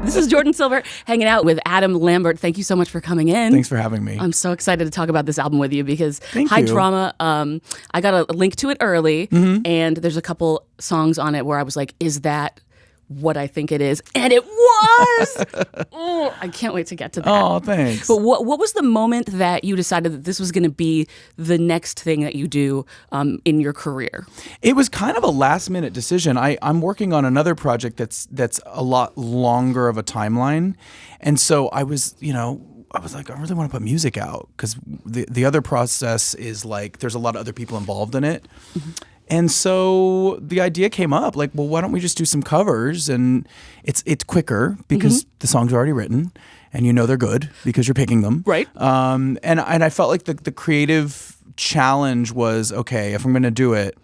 This is Jordan Silver hanging out with Adam Lambert. Thank you so much for coming in. Thanks for having me. I'm so excited to talk about this album with you because Thank High you. Drama, I got a link to it early, and there's a couple songs on it where I was like, is that what I think it is? And it was! Oh, I can't wait to get to that. Oh, thanks. But what was the moment that you decided that this was going to be the next thing that you do in your career? It was kind of a last minute decision. I'm working on another project that's a lot longer of a timeline. And so I was like, I really want to put music out because the other process is like there's a lot of other people involved in it. Mm-hmm. And so the idea came up, like, well, why don't we just do some covers? And it's quicker because the songs are already written, and they're good because you're picking them, right? And I felt like the creative challenge was, okay, if I'm going to do it,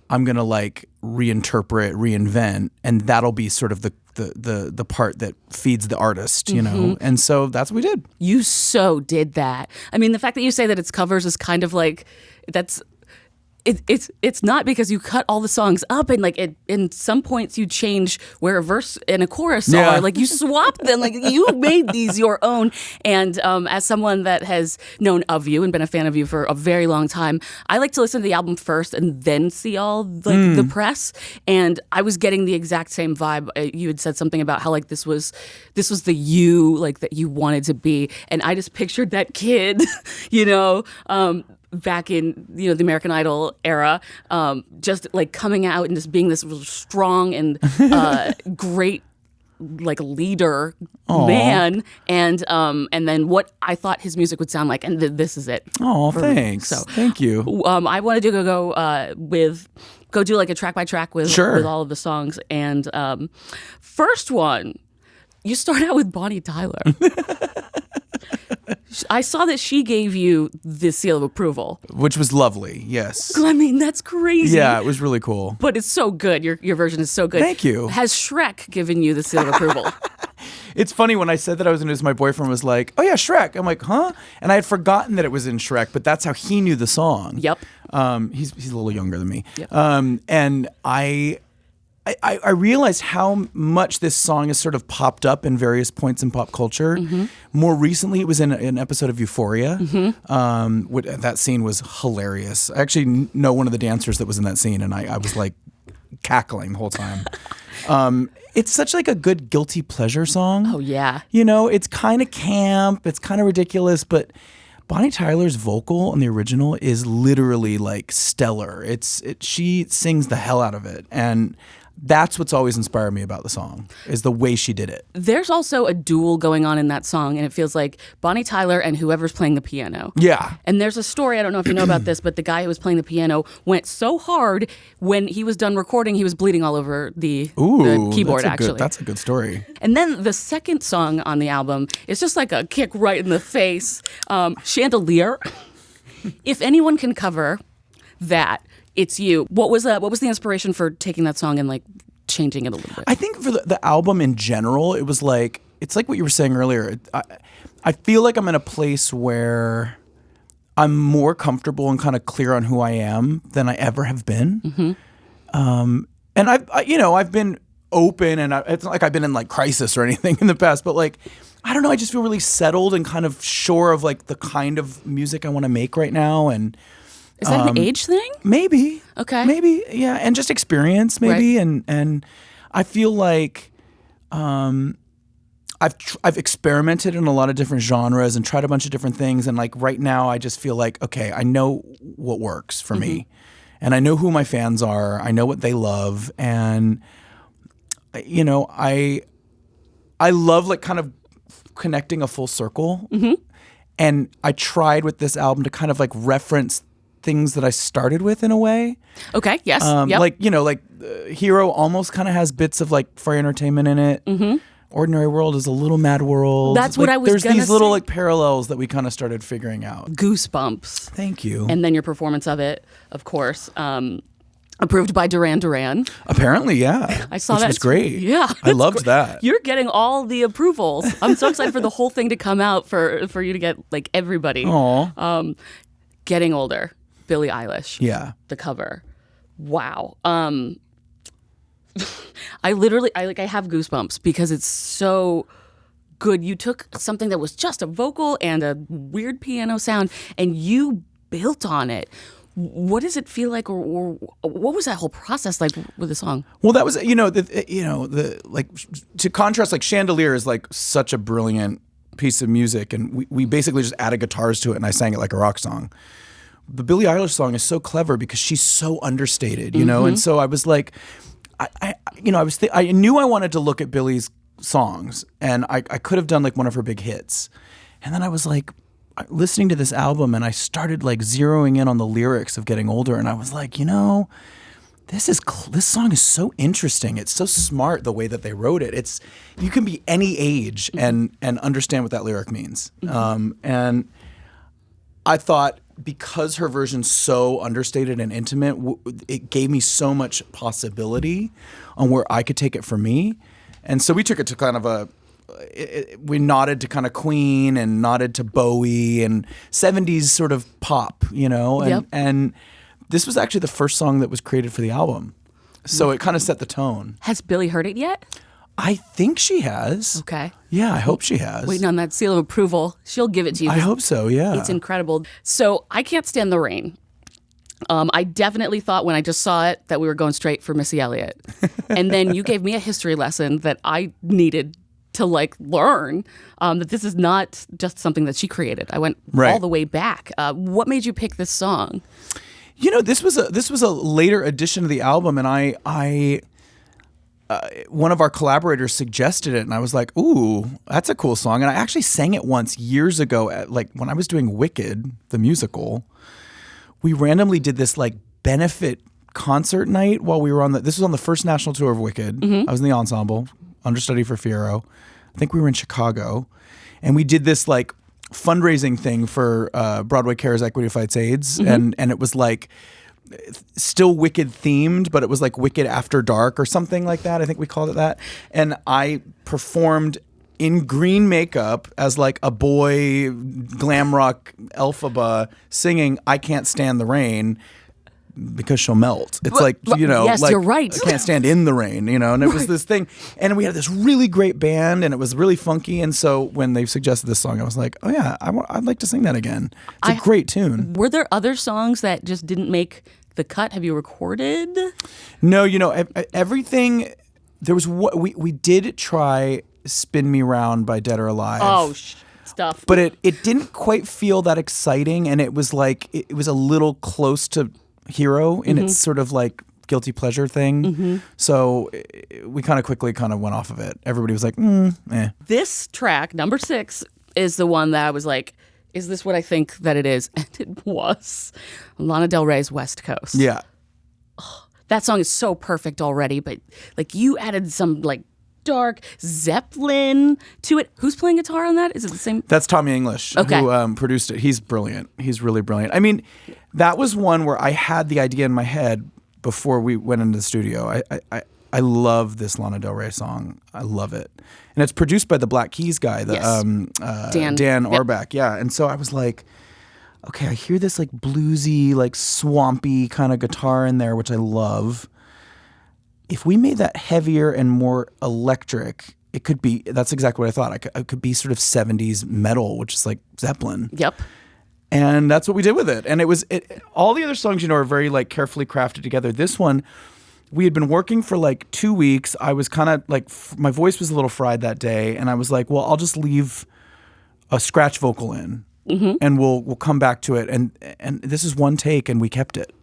I'm going to like reinterpret, reinvent, and that'll be sort of the part that feeds the artist, you know? And so that's what we did. You so did that. I mean, the fact that you say that it's covers is kind of like, that's... It's not because you cut all the songs up and like in some points you change where a verse and a chorus are, like you swapped them, like you made these your own. And as someone that has known of you and been a fan of you for a very long time, I like to listen to the album first and then see all like the press. And I was getting the exact same vibe. You had said something about how like this was the you like that you wanted to be, and I just pictured that kid, back in the American Idol era, just like coming out and just being this really strong and great like leader man, and then what I thought his music would sound like, and this is it. Oh, thanks. So thank you. I wanted to go do like a track by track with all of the songs, and first one, you start out with Bonnie Tyler. I saw that she gave you the seal of approval. Which was lovely, yes. I mean, that's crazy. Yeah, it was really cool. But it's so good. Your version is so good. Thank you. Has Shrek given you the seal of approval? It's funny, when I said that I was going to do this, my boyfriend was like, oh yeah, Shrek. I'm like, huh? And I had forgotten that it was in Shrek, but that's how he knew the song. Yep. He's a little younger than me. Yep. And I realized how much this song has sort of popped up in various points in pop culture. More recently, it was in an episode of Euphoria. That scene was hilarious. I actually know one of the dancers that was in that scene, and I was like cackling the whole time. It's such like a good guilty pleasure song. Oh, yeah. It's kind of camp. It's kind of ridiculous, but Bonnie Tyler's vocal on the original is literally like stellar. She sings the hell out of it, and that's what's always inspired me about the song, is the way she did it. There's also a duel going on in that song, and it feels like Bonnie Tyler and whoever's playing the piano. Yeah. And there's a story, I don't know if you know about this, but the guy who was playing the piano went so hard, when he was done recording, he was bleeding all over the keyboard, actually. That's a good story. And then the second song on the album is just like a kick right in the face. Chandelier. If anyone can cover that, it's you. What was the inspiration for taking that song and like changing it a little bit? I think for the album in general, it was like, it's like what you were saying earlier. I feel like I'm in a place where I'm more comfortable and kind of clear on who I am than I ever have been. And I've been open, and it's not like I've been in like crisis or anything in the past, but like, I don't know, I just feel really settled and kind of sure of like the kind of music I want to make right now. And is that an age thing? Maybe. Okay. Maybe, yeah, and just experience, maybe, right. and I feel like I've experimented in a lot of different genres and tried a bunch of different things, and like right now, I just feel like, okay, I know what works for me, and I know who my fans are, I know what they love, and I love like kind of connecting a full circle, and I tried with this album to kind of like reference things that I started with in a way. Okay. Yes. Yep. Like Hero almost kind of has bits of like Fire Entertainment in it. Ordinary World is a little Mad World. That's what I was There's gonna these little say. like parallels that we kind of started figuring out. Goosebumps. Thank you. And then your performance of it, of course, approved by Duran Duran. Apparently, yeah. I saw which that. was great. Yeah. I loved that. You're getting all the approvals. I'm so excited for the whole thing to come out, for you to get like everybody. Aw. Getting Older. Billie Eilish. Yeah. The cover. Wow. I have goosebumps because it's so good. You took something that was just a vocal and a weird piano sound and you built on it. What does it feel like, or what was that whole process like with the song? Well, that was, like, to contrast, like Chandelier is like such a brilliant piece of music, and we basically just added guitars to it and I sang it like a rock song. The Billie Eilish song is so clever because she's so understated, you know? And so I was like, I knew I wanted to look at Billie's songs, and I could have done like one of her big hits. And then I was like listening to this album and I started like zeroing in on the lyrics of Getting Older, and I was like, this song is so interesting. It's so smart the way that they wrote it. You can be any age and understand what that lyric means. And I thought, because her version's so understated and intimate, it gave me so much possibility on where I could take it for me. And so we took it to kind of we nodded to kind of Queen and nodded to Bowie and 70s sort of pop, and this was actually the first song that was created for the album. So it kind of set the tone. Has Billie heard it yet? I think she has. Okay. Yeah, I hope she has. Waiting on that seal of approval. She'll give it to you. I hope so, yeah. It's incredible. So I Can't Stand the Rain. I definitely thought when I just saw it that we were going straight for Missy Elliott. And then you gave me a history lesson that I needed to like learn, that this is not just something that she created. I went all the way back. What made you pick this song? This was a later addition to the album, and I one of our collaborators suggested it, and I was like, "Ooh, that's a cool song." And I actually sang it once years ago, when I was doing Wicked, the musical. We randomly did this like benefit concert night while we were on this was on the first national tour of Wicked. I was in the ensemble, understudy for Fierro. I think we were in Chicago, and we did this like fundraising thing for Broadway Cares Equity Fights AIDS, and it was like still Wicked themed, but it was like Wicked After Dark or something like that. I think we called it that. And I performed in green makeup as like a boy glam rock Elphaba singing I Can't Stand the Rain because she'll melt. It's yes, like, you're right. I can't stand in the rain, and it was this thing. And we had this really great band, and it was really funky. And so when they suggested this song, I was like, oh yeah, I'd like to sing that again. It's a great tune. Were there other songs that just didn't make the cut? Have you recorded? No, everything. There was we did try Spin Me Round by Dead or Alive. Oh, stuff. But it didn't quite feel that exciting, and it was like it was a little close to Hero in its sort of like guilty pleasure thing. So we kind of quickly went off of it. Everybody was like, eh. This track, number 6, is the one that I was like, is this what I think that it is? And it was. Lana Del Rey's West Coast. Yeah. Oh, that song is so perfect already, but like you added some like dark Zeppelin to it. Who's playing guitar on that? Is it the same? That's Tommy English, who produced it. He's brilliant. He's really brilliant. I mean, that was one where I had the idea in my head before we went into the studio. I love this Lana Del Rey song. I love it. And it's produced by the Black Keys guy, Dan Orbach. Yeah. And so I was like, okay, I hear this like bluesy, like swampy kind of guitar in there, which I love. If we made that heavier and more electric, it could be, that's exactly what I thought. It could be sort of 70s metal, which is like Zeppelin. Yep. And that's what we did with it. And all the other songs, are very like carefully crafted together. This one, we had been working for like 2 weeks. I was kind of like, my voice was a little fried that day. And I was like, well, I'll just leave a scratch vocal in and we'll come back to it. And this is one take and we kept it.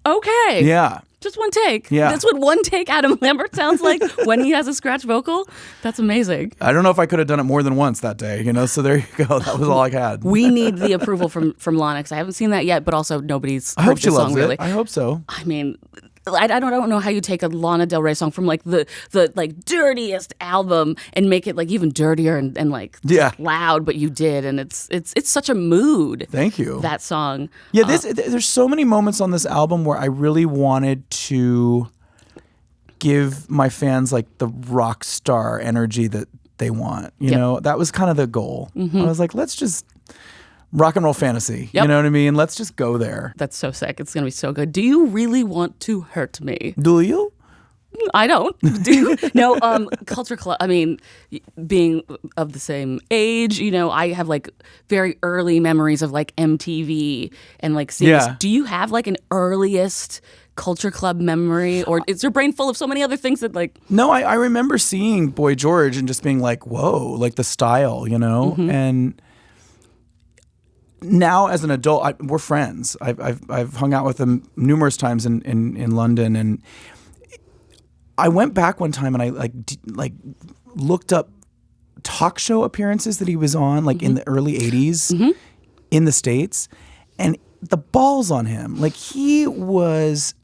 Okay. Yeah. Just one take. Yeah. That's what one take Adam Lambert sounds like when he has a scratch vocal. That's amazing. I don't know if I could have done it more than once that day, so there you go. That was all I had. We need the approval from Lana, because I haven't seen that yet, but also nobody's heard the song really. I hope so. I mean, I don't know how you take a Lana Del Rey song from like the like dirtiest album and make it like even dirtier and like loud, but you did, and it's such a mood. Thank you. That song. Yeah, there's so many moments on this album where I really wanted to give my fans like the rock star energy that they want. That was kind of the goal. I was like, let's just rock and roll fantasy. Yep. You know what I mean? Let's just go there. That's so sick. It's going to be so good. Do you really want to hurt me? Do you? I don't. Do you? No, Culture Club. I mean, being of the same age, I have like very early memories of like MTV and like seeing this. Do you have like an earliest Culture Club memory, or is your brain full of so many other things that like? No, I remember seeing Boy George and just being like, whoa, like the style, and now as an adult, we're friends. I've hung out with him numerous times in London, and I went back one time and I like looked up talk show appearances that he was on like in the early 80s in the States, and the balls on him. Like, he was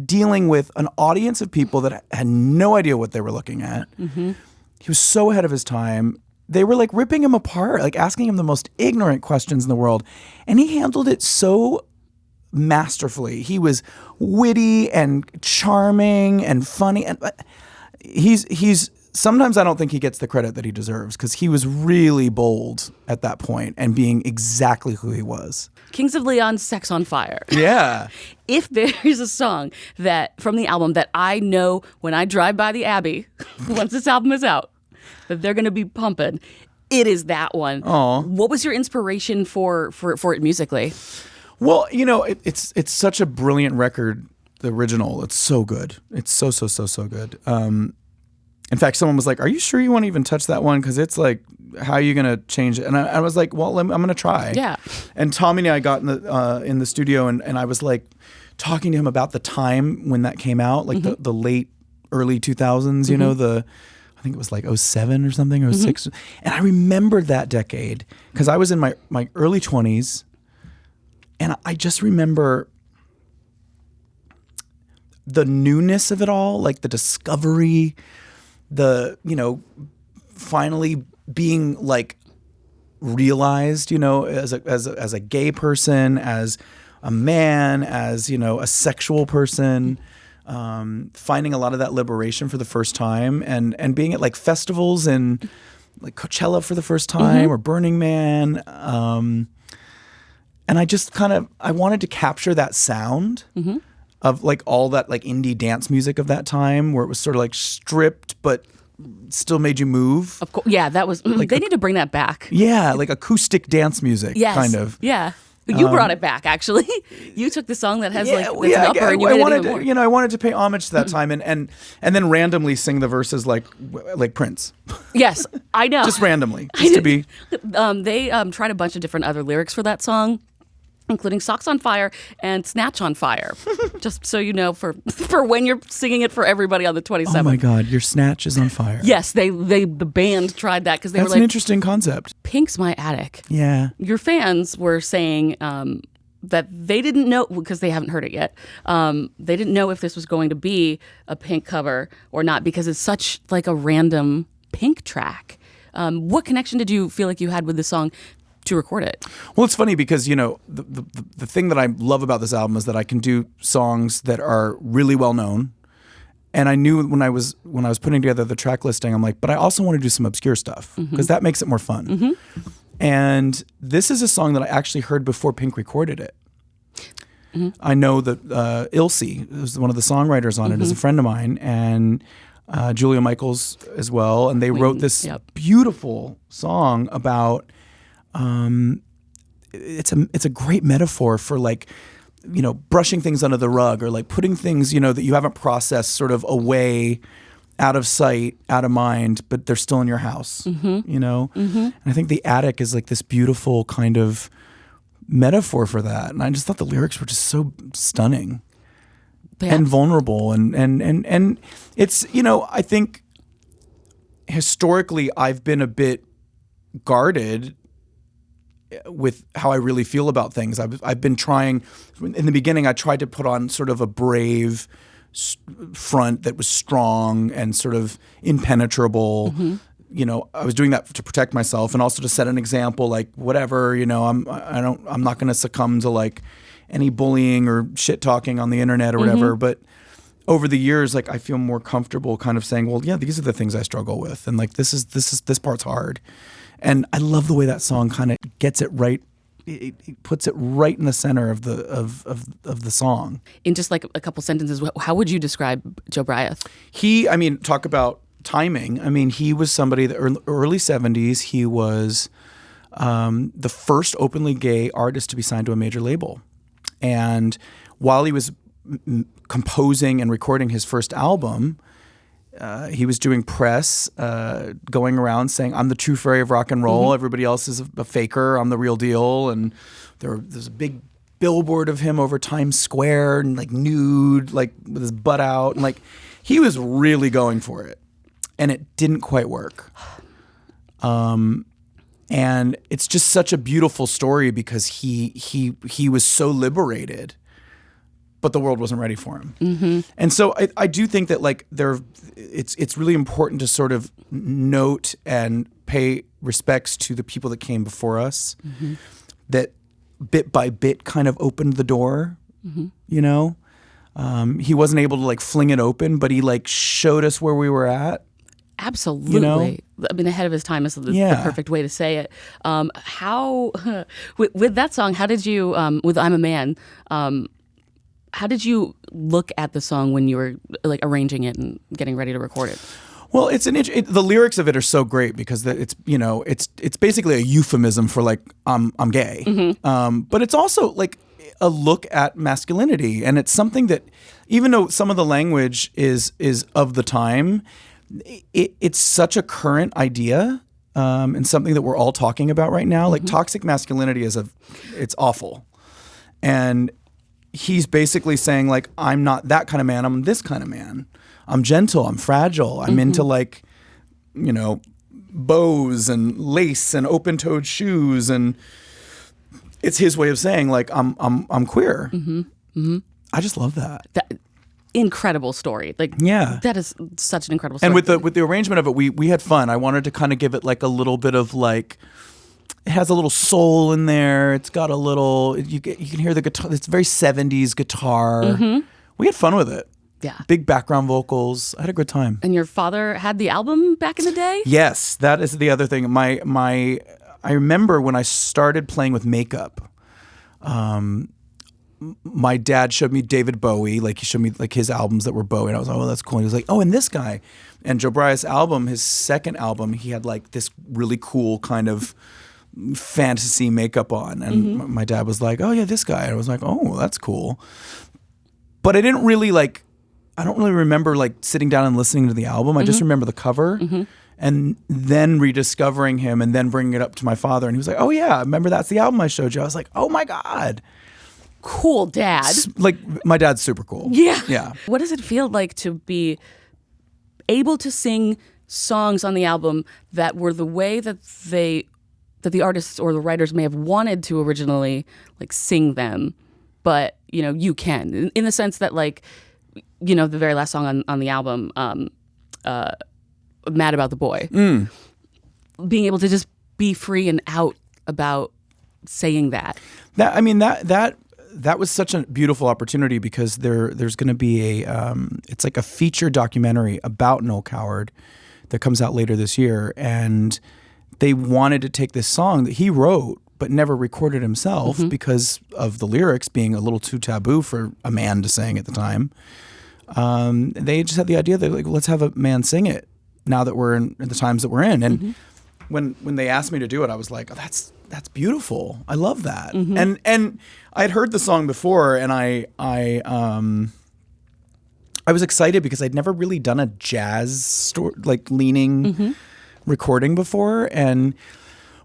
dealing with an audience of people that had no idea what they were looking at. He was so ahead of his time. They were like ripping him apart, like asking him the most ignorant questions in the world. And he handled it so masterfully. He was witty and charming and funny. And he's sometimes I don't think he gets the credit that he deserves, because he was really bold at that point and being exactly who he was. Kings of Leon's Sex on Fire. Yeah. If there's a song that from the album that I know when I drive by the Abbey, once this album is out, that they're going to be pumping, it is that one. Aw. What was your inspiration for it musically? Well, it's such a brilliant record, the original. It's so good. It's so good. In fact, someone was like, are you sure you want to even touch that one? Because it's like, how are you going to change it? And I was like, well, I'm going to try. Yeah. And Tommy and I got in the studio, and I was like talking to him about the time when that came out, like the late, early 2000s, I think it was like 07 or something, 06. And I remembered that decade because I was in my early 20s. And I just remember the newness of it all, like the discovery, the, finally being like realized, as a gay person, as a man, as, a sexual person, finding a lot of that liberation for the first time, and being at like festivals and like Coachella for the first time or Burning Man. And I just I wanted to capture that sound of like all that like indie dance music of that time, where it was sort of like stripped but still made you move. Of course, yeah, that was. Like they need to bring that back. Yeah, like acoustic dance music, kind of. Yeah. You brought it back, actually. You took the song that has an upper, and you made it even more. I wanted to pay homage to that time, and then randomly sing the verses like Prince. Yes, I know. Just randomly, just to be. They tried a bunch of different other lyrics for that song, including Socks on Fire and Snatch on Fire. Just so you know, for when you're singing it for everybody on the 27th. Oh my God, your snatch is on fire. Yes, the band tried that because they were like, that's an interesting concept. Pink's my attic. Yeah. Your fans were saying that they didn't know, because they haven't heard it yet, they didn't know if this was going to be a Pink cover or not, because it's such like a random Pink track. What connection did you feel like you had with the song to record it? Well, it's funny because, the thing that I love about this album is that I can do songs that are really well known. And I knew when I was putting together the track listing, I'm like, but I also want to do some obscure stuff because that makes it more fun. And this is a song that I actually heard before Pink recorded it. I know that Audacy, who's one of the songwriters on it, is a friend of mine, and Julia Michaels as well. And they wrote this beautiful song about. It's a great metaphor for like, brushing things under the rug, or like putting things, that you haven't processed sort of away, out of sight, out of mind, but they're still in your house, And I think the attic is like this beautiful kind of metaphor for that. And I just thought the lyrics were just so stunning and vulnerable. And it's, I think historically I've been a bit guarded with how I really feel about things. I've been trying, in the beginning, I tried to put on sort of a brave front that was strong and sort of impenetrable. I was doing that to protect myself and also to set an example, like whatever, I'm not going to succumb to like any bullying or shit talking on the internet or whatever. But over the years, like I feel more comfortable kind of saying, well, yeah, these are the things I struggle with, and like this part's hard. And I love the way that song kind of gets it right, it puts it right in the center of the song. In just like a couple sentences, how would you describe Joe Bryant? Talk about timing. I mean, he was somebody that early 70s, he was the first openly gay artist to be signed to a major label. And while he was composing and recording his first album, he was doing press, going around saying, "I'm the true fairy of rock and roll. Everybody else is a faker. I'm the real deal." And there's a big billboard of him over Times Square and like nude, like with his butt out. And like he was really going for it. And it didn't quite work. And it's just such a beautiful story because he was so liberated, but the world wasn't ready for him. And so I do think that like it's really important to sort of note and pay respects to the people that came before us, that bit by bit kind of opened the door. You know, he wasn't able to like fling it open, but he like showed us where we were at. Absolutely. You know? I mean, ahead of his time is the perfect way to say it. How, with that song, how did you, with I'm a Man, how did you look at the song when you were like arranging it and getting ready to record it? Well, the lyrics of it are so great because it's basically a euphemism for like I'm gay, but it's also like a look at masculinity, and it's something that even though some of the language is of the time, it's such a current idea, and something that we're all talking about right now. Like toxic masculinity it's awful, and he's basically saying like, I'm not that kind of man, I'm this kind of man. I'm gentle, I'm fragile, I'm into like, you know, bows and lace and open-toed shoes, and it's his way of saying like I'm queer. I just love that. Incredible story. Like, yeah, that is such an incredible story. And with the arrangement of it, we had fun. I wanted to kind of give it like a little bit of like, it has a little soul in there. It's got a little, you can hear the guitar. It's very 70s guitar. We had fun with it. Yeah. Big background vocals. I had a good time. And your father had the album back in the day? Yes, that is the other thing. I remember when I started playing with makeup, my dad showed me David Bowie. Like he showed me like his albums that were Bowie, and I was like, oh, that's cool. And he was like, oh, and this guy. And Joe Bryant's album, his second album, he had like this really cool kind of fantasy makeup on, and my dad was like, oh yeah, this guy. And I was like, oh, that's cool. But I don't really remember like sitting down and listening to the album. I just remember the cover, and then rediscovering him, and then bringing it up to my father, and he was like, oh yeah, remember that's the album I showed you. I was like, oh my God. Cool dad. Like my dad's super cool. Yeah. Yeah. What does it feel like to be able to sing songs on the album that were the way that the artists or the writers may have wanted to originally like sing them, but you know, you can, in the sense that like, you know, the very last song on the album, Mad About the Boy, being able to just be free and out about saying that. That was such a beautiful opportunity because there's going to be it's like a feature documentary about Noel Coward that comes out later this year, and they wanted to take this song that he wrote but never recorded himself because of the lyrics being a little too taboo for a man to sing at the time. They just had the idea that like, let's have a man sing it now that we're in the times that we're in. And when they asked me to do it, I was like, oh, that's beautiful. I love that. And I'd heard the song before, and I was excited because I'd never really done a jazz leaning recording before. And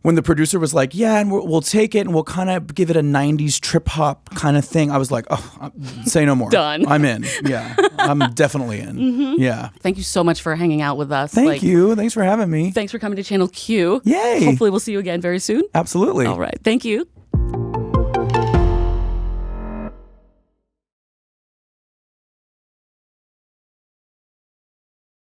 when the producer was like, yeah, and we'll take it and we'll kind of give it a 90s trip hop kind of thing, I was like, oh, say no more. Done. I'm in. Yeah, I'm definitely in. Yeah. Thank you so much for hanging out with us. Thank you. Thanks for having me. Thanks for coming to Channel Q. Yay. Hopefully we'll see you again very soon. Absolutely. All right. Thank you.